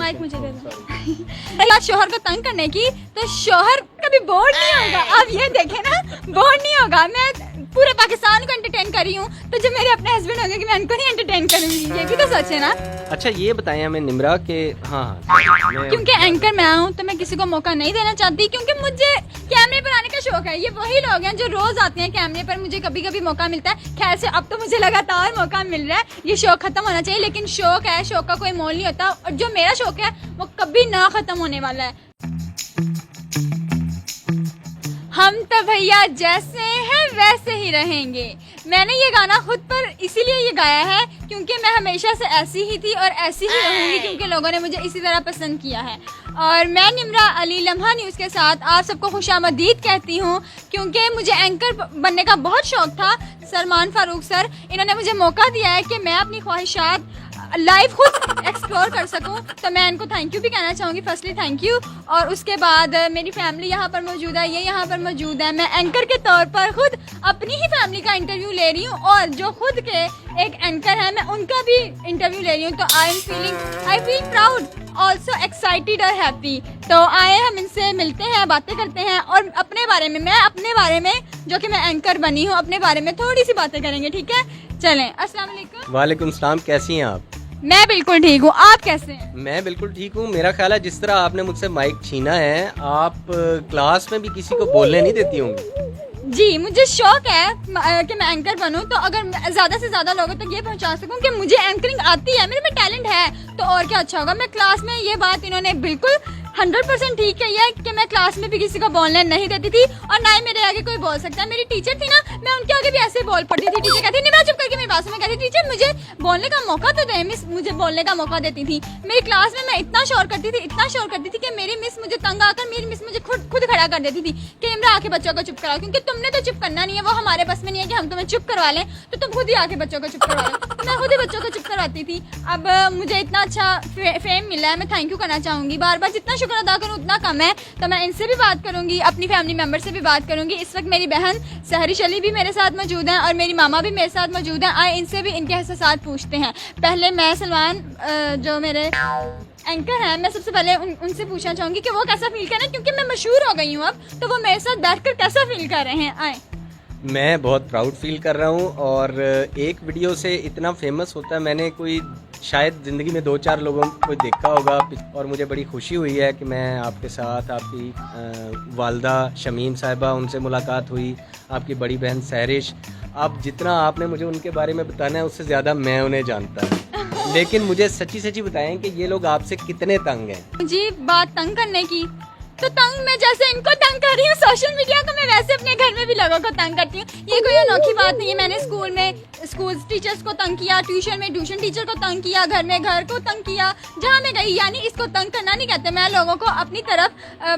Mic मुझे दे दो। शोहर को तंग करने की, तो शोहर कभी बोर नहीं होगा। आप ये देखें ना, बोर नहीं होगा। मैं पूरे पाकिस्तान को एंटरटेन कर रही हूँ, तो जो मेरे अपने हस्बैंड होंगे कि मैं उनको नहीं एंटरटेन करूंगी, ये भी तो सच है ना। अच्छा ये बताएं हमें निम्रा के, हाँ क्योंकि एंकर मैं हूँ तो मैं किसी को मौका नहीं देना चाहती, क्योंकि मुझे कैमरे पर आने का शौक है। ये वही लोग हैं जो रोज आते हैं कैमरे पर, मुझे कभी कभी मौका मिलता है। खैर से अब तो मुझे लगातार मौका मिल रहा है, ये शौक खत्म होना चाहिए, लेकिन शौक है, शौक का कोई मोल नहीं होता, और जो मेरा शौक है वो कभी ना खत्म होने वाला है। हम तो भैया जैसे हैं वैसे ही रहेंगे। मैंने ये गाना खुद पर इसीलिए ये गाया है क्योंकि मैं हमेशा से ऐसी ही थी और ऐसी ही रहूंगी, क्योंकि लोगों ने मुझे इसी तरह पसंद किया है। और मैं निम्रा अली लम्हा न्यूज़ के साथ आप सबको खुशामदीद कहती हूँ, क्योंकि मुझे एंकर बनने का बहुत शौक था। सलमान फारूक सर, इन्होंने मुझे मौका दिया है कि मैं अपनी ख्वाहिशात लाइव खुद एक्सप्लोर कर सकूं, तो मैं इनको थैंक यू भी कहना चाहूँगी। Firstly thank you. और उसके बाद मेरी फैमिली यहाँ पर मौजूद है, ये यहाँ पर मौजूद है। मैं एंकर के तौर पर खुद अपनी ही फैमिली का इंटरव्यू ले रही हूँ, और जो खुद के एक एंकर है मैं उनका भी इंटरव्यू ले रही हूँ। तो I feel proud, also excited और हैप्पी। तो आए हम इनसे मिलते हैं, बातें करते हैं, और अपने बारे में, मैं अपने बारे में जो कि मैं एंकर बनी हूँ, अपने बारे में थोड़ी सी बातें करेंगे। ठीक है, चलें। अस्सलाम वालेकुम। वालेकुम सलाम, कैसी हैं आप? मैं बिल्कुल ठीक हूँ, आप कैसे हैं? मैं बिल्कुल ठीक हूँ। मेरा ख्याल है जिस तरह आपने मुझसे माइक छीना है, आप क्लास में भी किसी को बोलने नहीं देती होंगी। जी, मुझे शौक है कि मैं एंकर बनूं, तो अगर ज़्यादा से ज़्यादा लोगों तक ये पहुंचा सकूं कि मुझे एंकरिंग आती है, मेरे में टैलेंट है, तो और क्या अच्छा होगा। मैं क्लास में, ये बात इन्होंने बिल्कुल 100% ठीक कही है कि मैं क्लास में भी किसी को बोलने नहीं देती थी, और ना ही मेरे आगे कोई बोल सकता है। मेरी टीचर थी ना, मैं उनके आगे भी ऐसे ही बोल पड़ती थी। टीचर कहती नहीं, मैं चुप करके मेरी बात सुन, मैं कहती टीचर मुझे बोलने का मौका तो दे। मिस मुझे बोलने का मौका देती थी। मेरी क्लास में मैं इतना शोर करती थी, इतना शोर करती थी कि मेरी मिस मुझे तंग आकर, मेरी मिस मुझे खुद खड़ा कर देती थी कि इमरा आके बच्चों को चुप कराओ, क्योंकि तुमने तो चुप करना नहीं है, वो हमारे बस में नहीं है कि हम तुम्हें चुप करवा लें, तो तुम खुद ही आके बच्चों को चुप करवा लो। तो मैं खुद ही बच्चों को चुप करवाती थी। अब मुझे इतना अच्छा फेम मिला है, मैं थैंक यू करना चाहूँगी। बार बार जितना शुक्र अदा करूँ उतना कम है। तो मैं इनसे भी बात करूंगी, अपनी फैमिली मेंबर से भी बात करूंगी। इस वक्त मेरी बहन सहरिश अली भी मेरे साथ मौजूद हैं, और मेरी मामा भी मेरे साथ मौजूद हैं। आए इनसे भी इनके एहसासात पूछते हैं। पहले मैं सलमान, जो मेरे एंकर हैं, मैं सबसे पहले उनसे पूछना चाहूँगी कि वो कैसा फील कर रहे हैं, क्योंकि मैं मशहूर हो गई हूँ अब, तो वो मेरे साथ बैठकर कैसा फील कर रहे हैं। आए। मैं बहुत प्राउड फील कर रहा हूँ, और एक वीडियो से इतना फेमस होता है, मैंने कोई शायद ज़िंदगी में 2-4 लोगों को देखा होगा, और मुझे बड़ी खुशी हुई है कि मैं आपके साथ, आपकी वालदा शमीम साहिबा, उनसे मुलाकात हुई, आपकी बड़ी बहन सहरिश। अब जितना आपने मुझे उनके बारे में बताना है, उससे ज़्यादा मैं उन्हें जानता हूँ। लेकिन मुझे सच्ची सच्ची बताएं कि ये लोग आपसे कितने तंग हैं? जी, बात तंग करने की, तो तंग मैं जैसे इनको तंग कर रही हूँ सोशल मीडिया को, मैं वैसे अपने घर में भी लोगों को तंग करती हूँ। ये कोई अनोखी बात नहीं है। मैंने स्कूल टीचर्स को तंग किया, ट्यूशन में ट्यूशन टीचर को तंग किया, घर में घर को तंग किया, जहाँ मैं गई। यानी इसको तंग करना नहीं कहते। मैं लोगों को अपनी तरफ,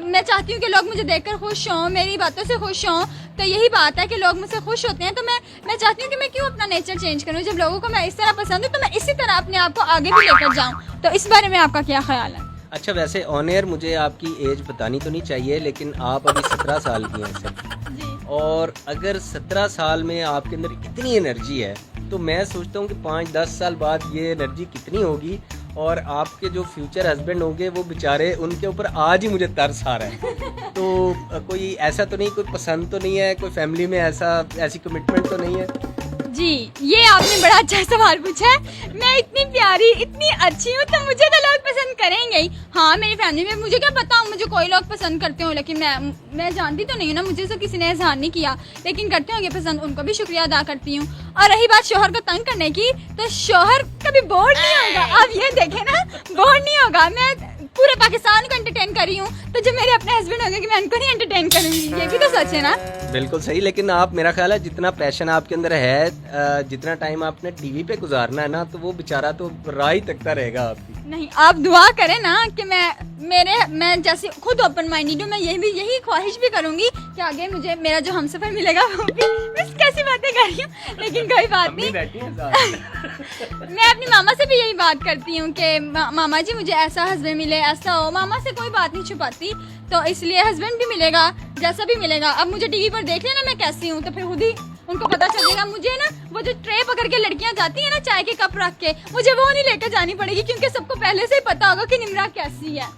मैं चाहती हूँ कि लोग मुझे देखकर खुश हों, मेरी बातों से खुश हों। तो यही बात है कि लोग मुझसे खुश होते हैं, तो मैं चाहती हूँ कि मैं क्यों अपना नेचर चेंज करूँ। जब लोगों को मैं इस तरह पसंद हूँ, तो मैं इसी तरह अपने आप को आगे भी लेकर जाऊँ। तो इस बारे में आपका क्या ख्याल है? अच्छा, वैसे ऑन एयर मुझे आपकी एज बतानी तो नहीं चाहिए, लेकिन आप अभी 17 साल की हैं सर। और अगर 17 साल में आपके अंदर इतनी एनर्जी है, तो मैं सोचता हूँ कि 5-10 साल बाद ये एनर्जी कितनी होगी, और आपके जो फ्यूचर हस्बैंड होंगे वो बेचारे, उनके ऊपर आज ही मुझे तरस आ रहा है। तो कोई ऐसा तो नहीं, कोई पसंद तो नहीं है, कोई फैमिली में ऐसी कमिटमेंट तो नहीं है? जी, ये आपने बड़ा अच्छा सवाल पूछा है। मैं इतनी प्यारी, इतनी अच्छी हूँ, तो मुझे तो लोग पसंद करेंगे ही। हाँ, मेरी फैमिली में मुझे क्या पता, मुझे कोई लोग पसंद करते हो, लेकिन मैं जानती तो नहीं हूँ ना, मुझे तो किसी ने इजहार नहीं किया, लेकिन करते होंगे पसंद, उनको भी शुक्रिया अदा करती हूँ। और रही बात शोहर को तंग करने की, तो शोहर कभी बोर नहीं होगा। आप ये देखें ना, बोर नहीं होगा। मैं पूरे पाकिस्तान को एंटरटेन कर रही हूँ, तो जो मेरे अपने हस्बैंड होंगे कि मैं उनको नहीं एंटरटेन करूंगी, ये भी तो सच है ना। बिल्कुल सही। लेकिन आप, मेरा ख्याल है जितना पैशन आपके अंदर है, जितना टाइम आपने टीवी पे गुजारना है ना, तो वो बेचारा तो राह ही तकता रहेगा आपकी। नहीं, आप दुआ करें ना कि मैं जैसे खुद ओपन माइंडेड हूँ, मैं यही ख्वाहिश भी करूंगी कि आगे मुझे मेरा जो हमसफर मिलेगा वो भी। मैं कैसी बातें कर रही हूँ, लेकिन कोई बात नहीं। मैं अपनी मामा से भी यही बात करती हूँ कि मामा जी मुझे ऐसा हस्बैंड मिले, ऐसा हो। मामा से कोई बात नहीं छुपाती, तो इसलिए हस्बैंड भी मिलेगा, जैसा भी मिलेगा। अब मुझे टीवी पर देख लेना मैं कैसी हूँ, तो फिर खुद ही उनको पता चलेगा। मुझे ना वो जो ट्रे पकड़ के लड़कियां जाती है ना चाय के कप रख के, मुझे वो नहीं लेकर जानी पड़ेगी, क्योंकि सबको पहले से ही पता होगा कि निम्रा कैसी है।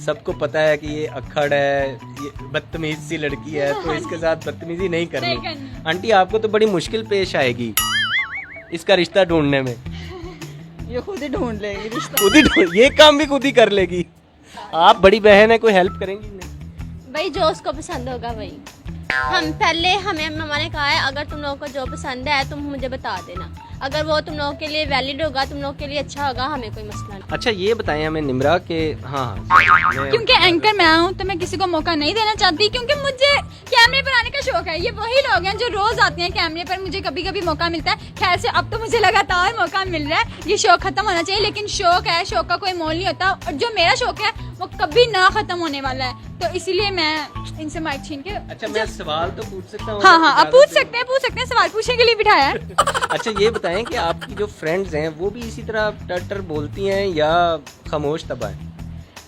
सबको पता है कि ये अक्खड़ है, ये बदतमीज सी लड़की है, तो इसके साथ बदतमीजी नहीं करनी। आंटी आपको तो बड़ी मुश्किल पेश आएगी इसका रिश्ता ढूंढने में। ये खुद ही ढूंढ लेगी रिश्ता। खुद ही ढूंढ, ये काम भी खुद ही कर लेगी। आप बड़ी बहन है, कोई हेल्प करेंगी नहीं? भाई जो उसको पसंद होगा भाई। हमें मम्मा ने कहा है अगर तुम लोगों को जो पसंद है तुम मुझे बता देना, अगर वो तुम लोगों के लिए वैलिड होगा, तुम लोगों के लिए अच्छा होगा, हमें कोई मसला नहीं। अच्छा ये बताएं हमें निम्रा के, हाँ क्योंकि एंकर मैं हूँ तो मैं किसी को मौका नहीं देना चाहती, क्योंकि मुझे कैमरे पर आने का शौक है। ये वही लोग हैं जो रोज आते हैं कैमरे पर, मुझे कभी कभी मौका मिलता है। खैर से अब तो मुझे लगातार मौका मिल रहा है, ये शौक खत्म होना चाहिए, लेकिन शौक है, शौक का कोई मोल नहीं होता, और जो मेरा शौक है वो कभी ना खत्म होने वाला है, तो इसीलिए मैं इनसे माइक छीन के। अच्छा मैं सवाल तो पूछ सकता हूँ? हाँ, आप पूछ सकते हैं, सवाल पूछने के लिए बिठाया है। अच्छा ये बताएं कि आपकी जो फ्रेंड्स हैं वो भी इसी तरह टर बोलती हैं या खामोश तबा है?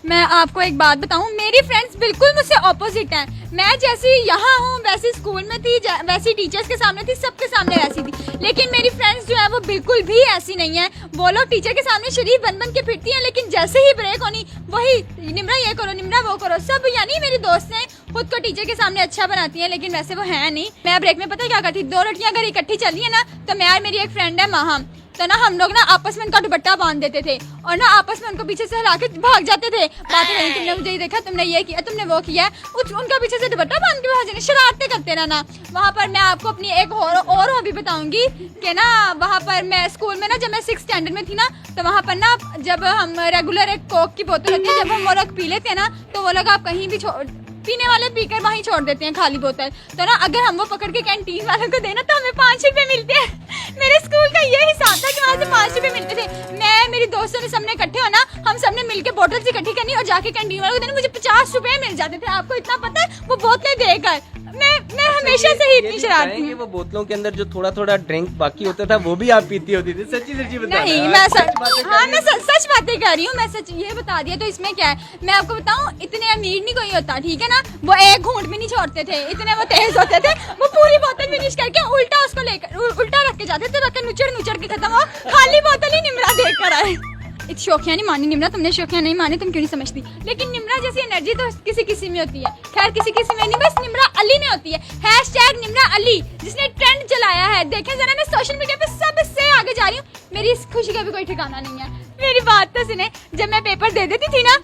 मैं आपको एक बात बताऊं, मेरी फ्रेंड्स बिल्कुल मुझसे ऑपोजिट हैं। मैं जैसी यहाँ हूँ वैसी स्कूल में थी, वैसी टीचर्स के सामने थी, सबके सामने वैसी थी, लेकिन मेरी फ्रेंड्स जो है वो बिल्कुल भी ऐसी नहीं है। वो लोग टीचर के सामने शरीफ बन के फिरती हैं, लेकिन जैसे ही ब्रेक होनी वही निम्रा ये करो, निम्रा वो करो, सब यानी मेरी दोस्त हैं खुद को टीचर के सामने अच्छा बनाती हैं, लेकिन वैसे वो है नहीं। मैं ब्रेक में पता क्या करती, 2 लड़कियां अगर इकट्ठी चली है ना, तो मैं और मेरी एक फ्रेंड है माहम, तो ना हम लोग ना आपस में उनका दुपट्टा बांध देते थे और ना आपस में उनको पीछे से हिला के भाग जाते थे। बातें नहीं, तुमने मुझे ये देखा, तुमने ये किया, तुमने वो किया, उनका पीछे से दुपट्टा बांध के भाग जाने, शरारतें करते रहना। वहाँ पर मैं आपको अपनी एक और हॉबी बताऊंगी कि ना वहाँ पर मैं स्कूल में ना जब मैं 6th स्टैंडर्ड में थी ना, तो वहाँ पर ना जब हम रेगुलर एक कोक की बोतल होती है, जब हम वो लोग पी लेते हैं ना, तो वो लोग आप कहीं भी पीने वाले पीकर वहीं छोड़ देते हैं खाली बोतल, तो ना अगर हम वो पकड़ के कैंटीन वालों को देना तो हमें 5 रुपए मिलते हैं। मेरे स्कूल का ये हिसाब था कि वहाँ से 5 रुपए मिलते थे। मैं मेरी दोस्तों ने सबने इकट्ठे होना, हम सबने मिलके बोतल इकट्ठी करनी और जाके कैंटीन वालों को देना, मुझे 50 रुपए मिल जाते थे। आपको इतना पता है, वो बोतलें देकर मैं हमेशा से ही इतनी शरारती हूँ। वो बोतलों के अंदर जो थोड़ा ड्रिंक बाकी होता था वो भी आप पीती होती थी? सच्ची बताना। नहीं, मैं सच बातें कर रही हूँ, मैं सच ये बता दिया, तो इसमें क्या है। मैं आपको बताऊँ, इतने अमीर नहीं कोई होता, ठीक है ना, वो एक घूंट भी नहीं छोड़ते थे, इतने वो तेज होते थे, वो पूरी बोतल फिनिश करके उल्टा उसको लेकर उल्टा रख के जाते थे, ताकि नुचड़ के खत्म हो, खाली बोतल ही निम्रा देख कर आए। शौकिया नहीं मानी निम्रा, तुमने शौकिया नहीं मानी, तुम क्यों नहीं समझती, लेकिन निम्रा जैसी एनर्जी तो किसी में होती है। खैर किसी में नहीं, बस निम्रा अली में होती है। #निम्रा अली जिसने ट्रेंड चलाया है, देखें जरा, मैं सोशल मीडिया पे सबसे आगे जा रही हूँ, मेरी इस खुशी का भी कोई ठिकाना नहीं है। मेरी बात तो सुने, जब मैं पेपर दे देती थी ना,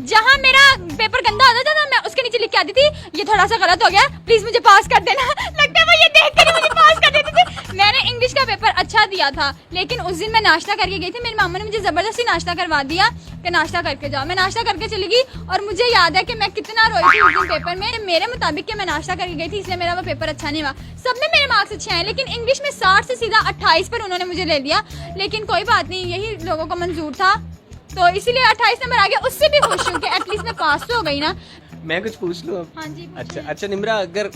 जहाँ मेरा पेपर गंदा होता था ना, मैं उसके नीचे लिख के आती थी, ये थोड़ा सा गलत हो गया, प्लीज मुझे पास कर देना। लगता है वो ये देख कर मुझे पास कर देती थी। मैंने इंग्लिश का पेपर अच्छा दिया था, लेकिन उस दिन मैं नाश्ता करके गई थी, मेरी मामा ने मुझे जबरदस्ती नाश्ता करवा दिया कि नाश्ता करके जाओ। मैं नाश्ता करके चली गई और मुझे याद है कि मैं कितना रोई थी उस दिन पेपर में। मेरे मुताबिक कि मैं नाश्ता करके गई थी, इसलिए मेरा वो पेपर अच्छा नहीं हुआ। सब में मेरे मार्क्स अच्छे हैं, लेकिन इंग्लिश में 60 से सीधा 28 पर उन्होंने मुझे ले लिया, लेकिन कोई बात नहीं, यही लोगों को मंजूर था, तो इसीलिए 28 नंबर आ गया। उससे भी खुश हूँ कि एटलीस्ट मैं पास तो हो गई ना। मैं कुछ पूछ लूँ? हाँ जी। अच्छा निम्रा, अगर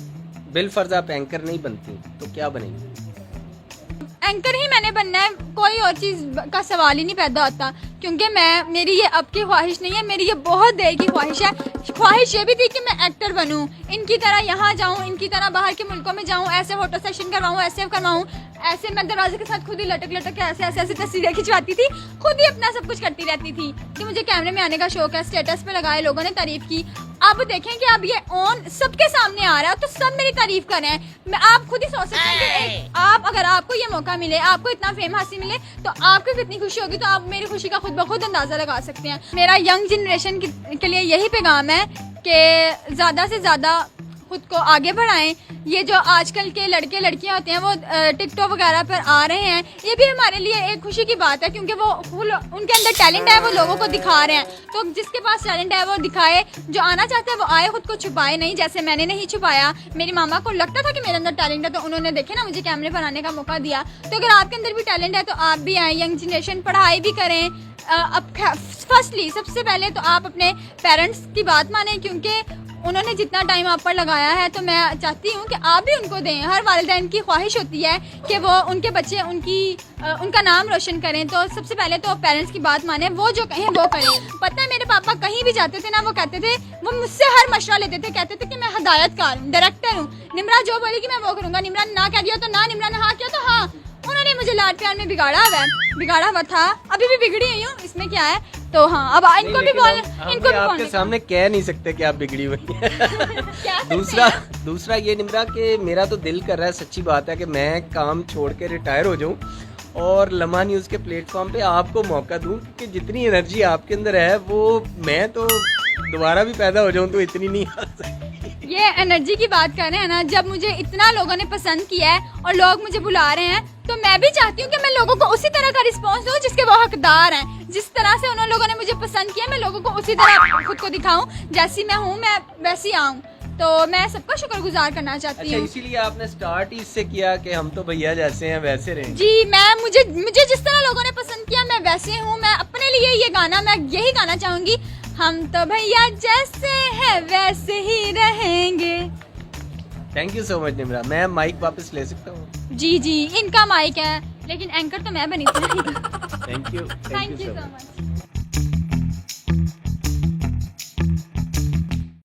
बिलफर्ज आप एंकर नहीं बनती तो क्या बनेंगी? एंकर ही मैंने बनना है, कोई और चीज का सवाल ही नहीं पैदा होता, क्योंकि मेरी ये अब की ख्वाहिश नहीं है, मेरी ये बहुत देर की ख्वाहिश है। ख्वाहिश ये भी थी कि मैं एक्टर बनूं, इनकी तरह यहाँ जाऊं, इनकी तरह बाहर के मुल्कों में जाऊं, ऐसे फोटो सेशन करवाऊं, ऐसे करवाऊं, ऐसे मैं दरवाजे के साथ खुद ही लटक के ऐसे तस्वीरें खिंचवाती थी, खुद ही अपना सब कुछ करती रहती थी कि मुझे कैमरे में आने का शौक है। स्टेटस पे लगाए, लोगों ने तारीफ की। अब देखें कि अब ये ऑन सबके सामने आ रहा है, तो सब मेरी तारीफ कर रहे हैं। आप खुद ही सोच सकते हैं कि आप, अगर आपको ये मौका मिले, आपको इतना फेम हासिल मिले, तो आपको कितनी खुशी होगी, तो आप मेरी खुशी का खुद ब खुद अंदाजा लगा सकते हैं। मेरा यंग जनरेशन के लिए यही पैगाम है कि ज़्यादा से ज़्यादा खुद को आगे बढ़ाएं। ये जो आजकल के लड़के लड़कियां होते हैं वो टिकटॉक वगैरह पर आ रहे हैं, ये भी हमारे लिए एक खुशी की बात है, क्योंकि वो उनके अंदर टैलेंट है, वो लोगों को दिखा रहे हैं। तो जिसके पास टैलेंट है वो दिखाए, जो आना चाहता है वो आए, खुद को छुपाए नहीं, जैसे मैंने नहीं छुपाया। मेरी मामा को लगता था कि मेरे अंदर टैलेंट है, तो उन्होंने देखे ना मुझे कैमरे पर आने का मौका दिया। तो अगर आपके अंदर भी टैलेंट है तो आप भी आए, यंग जनरेशन पढ़ाई भी करें। अब फर्स्टली सबसे पहले तो आप अपने पेरेंट्स की बात मानें, क्योंकि उन्होंने जितना टाइम आप पर लगाया है तो मैं चाहती हूँ कि आप भी उनको दें। हर वालिदैन की ख्वाहिश होती है कि वो उनके बच्चे उनका नाम रोशन करें, तो सबसे पहले तो पेरेंट्स की बात माने, वो जो कहें वो करें। पता है मेरे पापा कहीं भी जाते थे ना, वो कहते थे, वो मुझसे हर मशवरा लेते थे, कहते थे कि मैं हदायतकार हूँ, डायरेक्टर हूँ, निम्रा जो बोलेगी मैं वो करूँगा, निम्रा ने ना कह दिया तो ना, निम्रा ने हाँ किया तो हाँ। उन्होंने मुझे लाड प्यार में बिगाड़ा हुआ था, अभी भी बिगड़ी हुई हूँ, इसमें क्या है। तो हाँ, अब इनको भी बोल, इनको भी आपके बोलने सामने कह नहीं सकते कि आप बिगड़ी हुई हैं। क्या सकते दूसरा ये निम्रा कि मेरा तो दिल कर रहा है, सच्ची बात है, कि मैं काम छोड़ के रिटायर हो जाऊं और लम्हा न्यूज़ के प्लेटफॉर्म पे आपको मौका दूं, कि जितनी एनर्जी आपके अंदर है वो मैं तो दोबारा भी पैदा हो जाऊं तो इतनी नहीं आ सकती। ये एनर्जी की बात कर रहे हैं ना, जब मुझे इतना लोगों ने पसंद किया है और लोग मुझे बुला रहे हैं, तो मैं भी चाहती हूँ कि मैं लोगों को उसी तरह का रिस्पांस दूँ जिसके वो हकदार हैं। जिस तरह से उन लोगों ने मुझे पसंद किया, मैं लोगों को उसी तरह खुद को दिखाऊं, जैसी मैं हूँ मैं वैसी आऊँ। तो मैं सबका शुक्रगुजार करना चाहती अच्छा, हूँ। इसीलिए आपने स्टार्ट ही इससे किया कि हम तो भैया जैसे हैं वैसे रहें। जी, मुझे जिस तरह लोगों ने पसंद किया मैं वैसे हूँ। मैं अपने लिए ये गाना मैं यही गाना चाहूंगी, हम तो भैया जैसे हैं वैसे ही रहेंगे। Thank you so much Nimra. मैं माइक वापस ले सकता हूँ? जी, इनका माइक है, लेकिन एंकर तो मैं बनी थी। Thank you thank you so much.